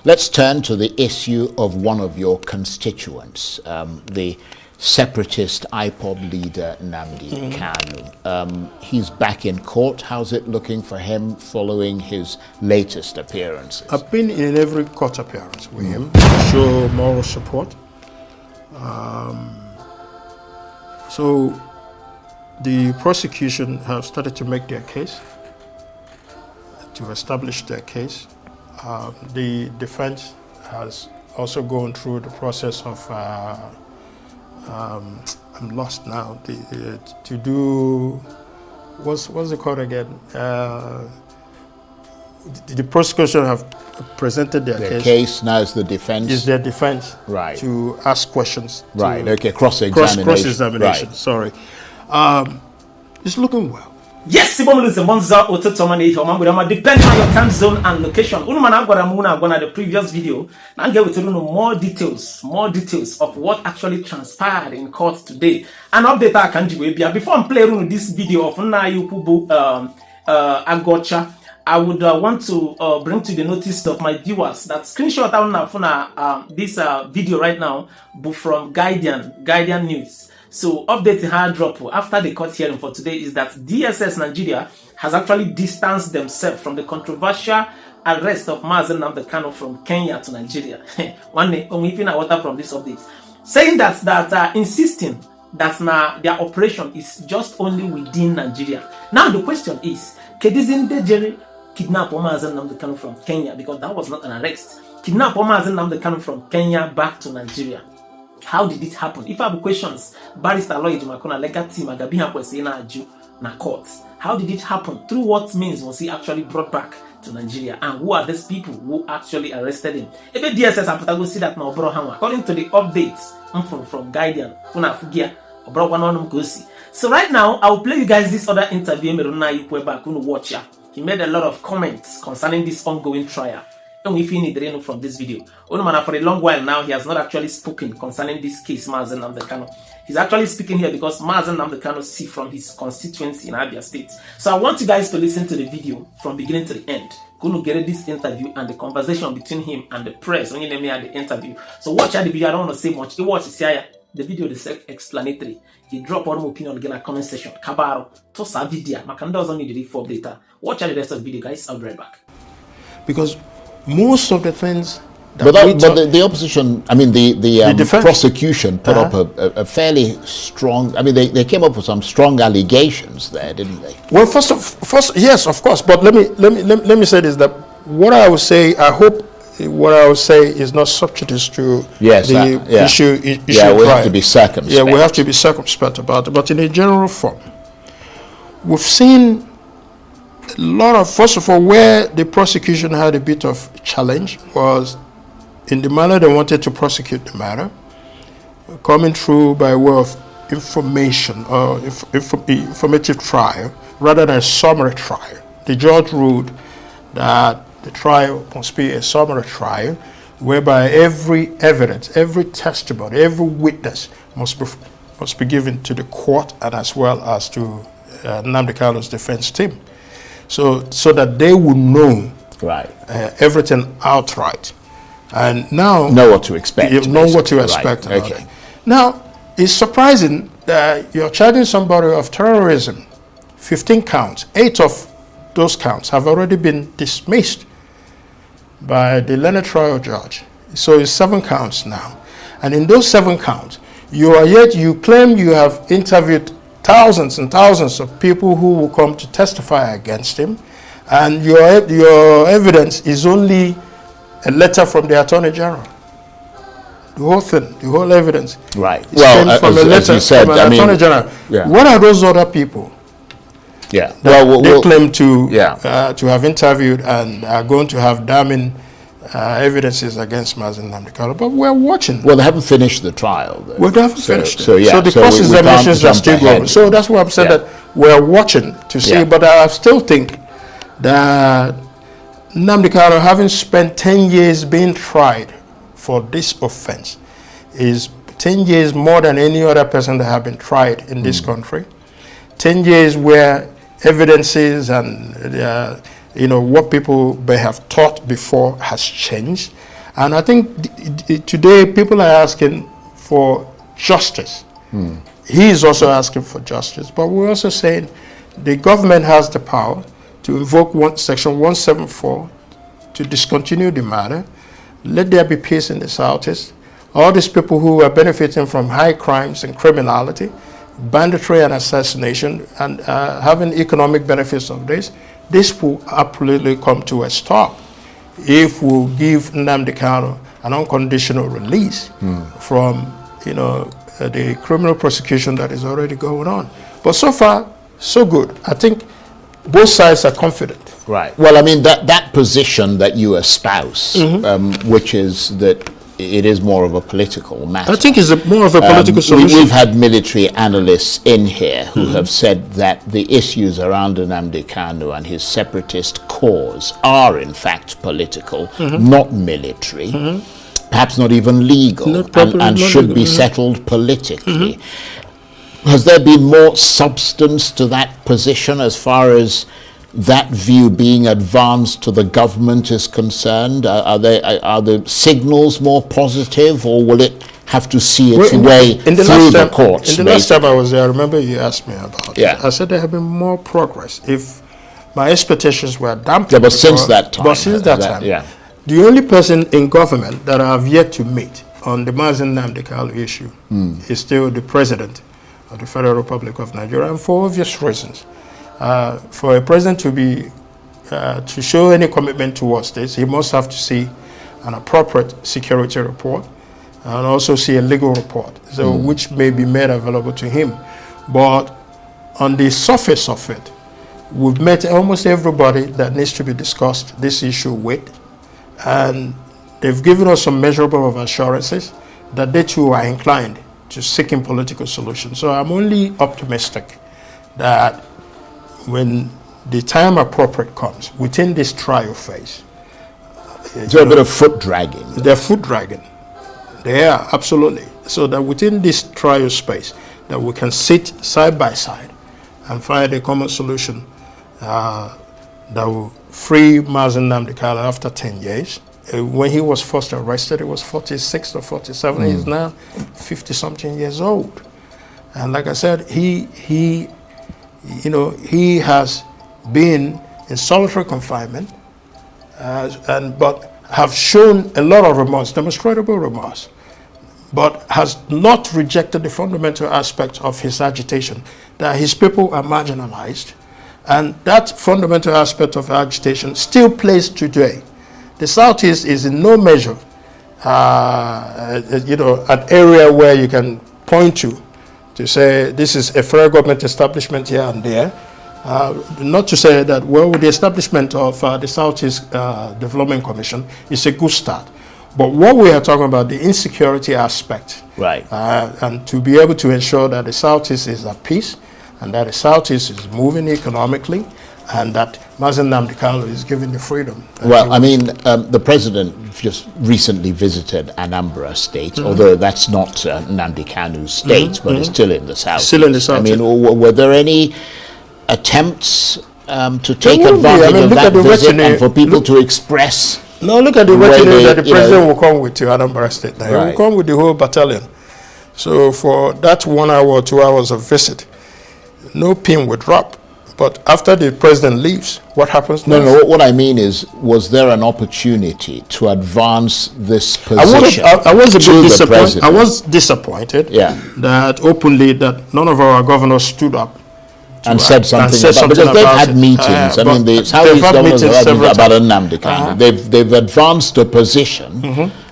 Let's turn to the issue of one of your constituents, the separatist IPOB leader Nnamdi Kanu. He's back in court. How's it looking for him following his latest appearances? I've been in every court appearance with him to show moral support. So the prosecution have started to make their case, to establish their case. The defense has also gone through the process of I'm lost now. To do what's it called again? The prosecution have presented their case. The case now is the defense. Is their defense, right? To ask questions. Right. Okay. Cross-examination. Cross-examination. Right. Sorry. It's looking well. Yes, depending on your time zone and location. The previous video, now get with more details of what actually transpired in court today. An update I can do before I play this video of Agwocha. I would want to bring to the notice of my viewers that screenshot this video right now from Guardian News. So updating hard drop after the court hearing for today is that DSS Nigeria has actually distanced themselves from the controversial arrest of MAZI NNAMDI KANU from Kenya to Nigeria. One day, water from this update, saying that insisting that now their operation is just only within Nigeria. Now the question is, isn't the kidnap MAZI NNAMDI KANU from Kenya, because that was not an arrest? Kidnap MAZI NNAMDI KANU from Kenya back to Nigeria. How did it happen? If I have questions, Barrister Lawyer Jumakona legal team agabiha kwesina aju na court. How did it happen? Through what means was he actually brought back to Nigeria? And who are these people who actually arrested him? Ebe DSS and Patago see that now according to the updates from Guardian, so right now I will play you guys this other interview. Watch. He made a lot of comments concerning this ongoing trial. If you need from this video, for a long while now, he has not actually spoken concerning this case, MAZI NNAMDI KANU. He's actually speaking here because MAZI NNAMDI KANU see from his constituency in Abia State. So I want you guys to listen to the video from beginning to the end. Going to get this interview and the conversation between him and the press when you name me at the interview. So watch out the video. I don't want to say much. You watch the video is self-explanatory. He drop one more opinion again in the comment section. Kabaro, tosa video. Makanda doesn't need to read for data. Watch out the rest of the video, guys. I'll be right back. Because most of the things but the opposition, I mean the prosecution put up a fairly strong, I mean they came up with some strong allegations there, didn't they? Well, first yes, of course, but let me say this, that what I would say, I hope what I would say is not substitutes to the issue. Yeah, we have to be circumspect. Yeah, we have to be circumspect about it, but in a general form, we've seen a lot of, first of all, where the prosecution had a bit of challenge was in the manner they wanted to prosecute the matter, coming through by way of information or informative trial rather than summary trial. The judge ruled that the trial must be a summary trial whereby every evidence, every testimony, every witness must be given to the court and as well as to Nnamdi Kanu's defense team. So that they would know everything outright, and now know what to expect. Know what to expect. Right. Okay. Now it's surprising that you're charging somebody of terrorism, 15 counts. 8 of those counts have already been dismissed by the learned trial judge. So it's 7 counts now, and in those 7 counts, you claim you have interviewed thousands and thousands of people who will come to testify against him, and your evidence is only a letter from the Attorney General. The whole thing, the whole evidence, right? Well, from a letter as you said, from an Attorney General. Yeah. What are those other people? Yeah. They claim to have interviewed and are going to have damning evidences against MAZI NNAMDI KANU, but we're watching. Well, they haven't finished the trial, though. Well, they haven't finished it. So the cross-examinations are still going. So that's why I'm saying that we're watching to see, but I still think that Nnamdi Kanu, having spent 10 years being tried for this offense, is 10 years more than any other person that have been tried in this country. 10 years where evidences and what people may have thought before has changed, And I think today people are asking for justice. He is also asking for justice, but we're also saying the government has the power to invoke Section 174 to discontinue the matter. Let there be peace in the Southeast. All these people who are benefiting from high crimes and criminality, banditry and assassination, and having economic benefits of this will absolutely come to a stop if we give Nnamdi Kanu an unconditional release from, the criminal prosecution that is already going on. But so far, so good. I think both sides are confident. Right. Well, I mean, that position that you espouse, which is that it is more of a political matter. I think it's more of a political solution. We've had military analysts in here who have said that the issues around Nnamdi Kanu and his separatist cause are in fact political, not military, perhaps not even legal, and should be settled politically. Has there been more substance to that position as far as that view being advanced to the government is concerned? Are the signals more positive, or will it have to see its way through the courts? In the last time I was there, I remember you asked me about it. I said there have been more progress. If my expectations were dampened, but since that time, the only person in government that I have yet to meet on the MAZI NNAMDI KANU issue is still the president of the Federal Republic of Nigeria, and for obvious reasons. For a president to show any commitment towards this, he must have to see an appropriate security report and also see a legal report, so which may be made available to him. But on the surface of it, we've met almost everybody that needs to be discussed this issue with, and they've given us some measurable assurances that they too are inclined to seeking political solutions. So I'm only optimistic that when the time appropriate comes within this trial phase. Is there a bit of foot dragging? They're foot dragging. They are, absolutely. So that within this trial space, that we can sit side by side and find a common solution that will free MAZI NNAMDI KANU after 10 years. When he was first arrested, he was 46 or 47. He's now 50-something years old. And like I said, he has been in solitary confinement, but have shown a lot of remorse, demonstrable remorse, but has not rejected the fundamental aspect of his agitation, that his people are marginalized. And that fundamental aspect of agitation still plays today. The Southeast is in no measure, an area where you can point to say this is a federal government establishment here and there. Not to say that, well, the establishment of the Southeast Development Commission is a good start. But what we are talking about, the insecurity aspect, right, and to be able to ensure that the Southeast is at peace, and that the Southeast is moving economically, and that MAZI NNAMDI KANU is given the freedom. Well, I mean, the president just recently visited Anambra State, although that's not Nnamdi Kanu's state, but it's still in the south. Still in the south. I mean, were there any attempts to take advantage of that visit and for people to express? No, look at the retinue that the president will come with to Anambra State. Now, he will come with the whole battalion. So for that 1 hour or 2 hours of visit, no pin would drop. But after the president leaves, what happens next? No, what I mean is, was there an opportunity to advance this position? I was a bit disappointed. I was disappointed that openly that none of our governors stood up and said something about, because they've had meetings. I mean, the Southeast governors have had meetings about Nnamdi Kanu. They've advanced a position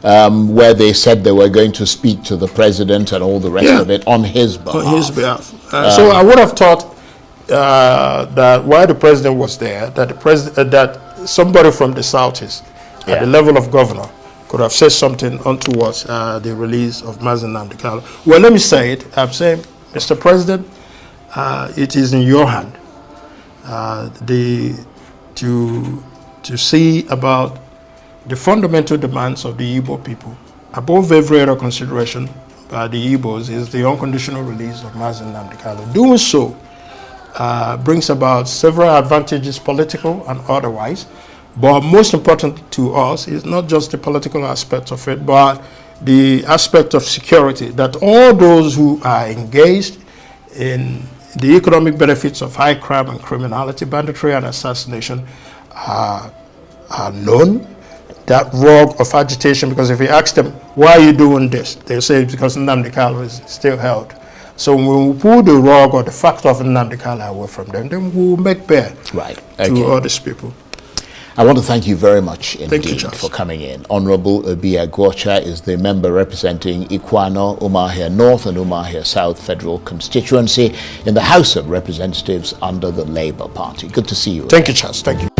where they said they were going to speak to the president and all the rest of it on his behalf. On his behalf. So I would have thought that while the president was there, that somebody from the Southeast, at the level of governor, could have said something towards the release of MAZI NNAMDI KANU. Well, let me say it. I'm saying, Mr. President, it is in your hand to see about the fundamental demands of the Igbo people. Above every other consideration by the Igbos is the unconditional release of MAZI NNAMDI KANU. Doing so brings about several advantages, political and otherwise. But most important to us is not just the political aspect of it, but the aspect of security, that all those who are engaged in the economic benefits of high crime and criminality, banditry and assassination are known. That rogue of agitation, because if you ask them, why are you doing this? They say it's because Nnamdi Kanu is still held. So when we pull the rug or the factor of Nnamdi Kanu away from them, then we'll make bail to all these people. I want to thank you very much indeed you, for coming in. Honorable Obi Agwocha is the member representing Ikwano, Umuahia North and Umuahia South Federal Constituency in the House of Representatives under the Labour Party. Good to see you. Thank you, Charles. Thank you.